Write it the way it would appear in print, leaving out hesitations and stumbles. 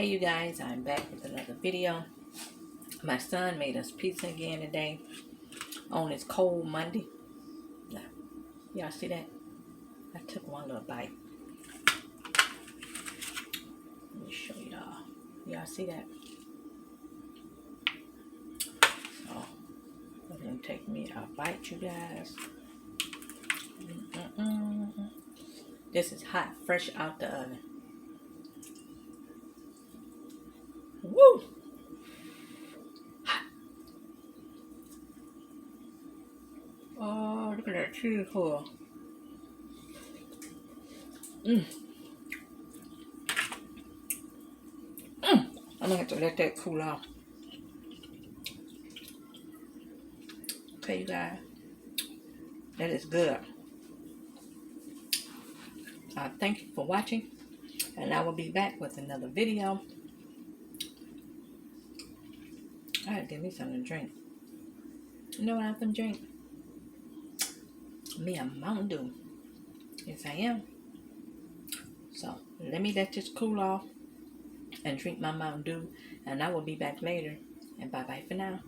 Hey you guys, I'm back with another video. My son made us pizza again today on this cold Monday. Now, y'all see that? I took one little bite. Let me show y'all. Y'all see that? So, I'm gonna take me a bite, you guys. This is hot, fresh out the oven. Woo! Hot. Oh, look at that cheese pull. I'm gonna have to let that cool off. Okay, you guys. That is good. Thank you for watching, and I will be back with another video. I gotta give me something to drink. You know what I'm gonna drink? Me a Mountain Dew. Yes, I am. So let me let this cool off and drink my Mountain Dew, and I will be back later. And bye bye for now.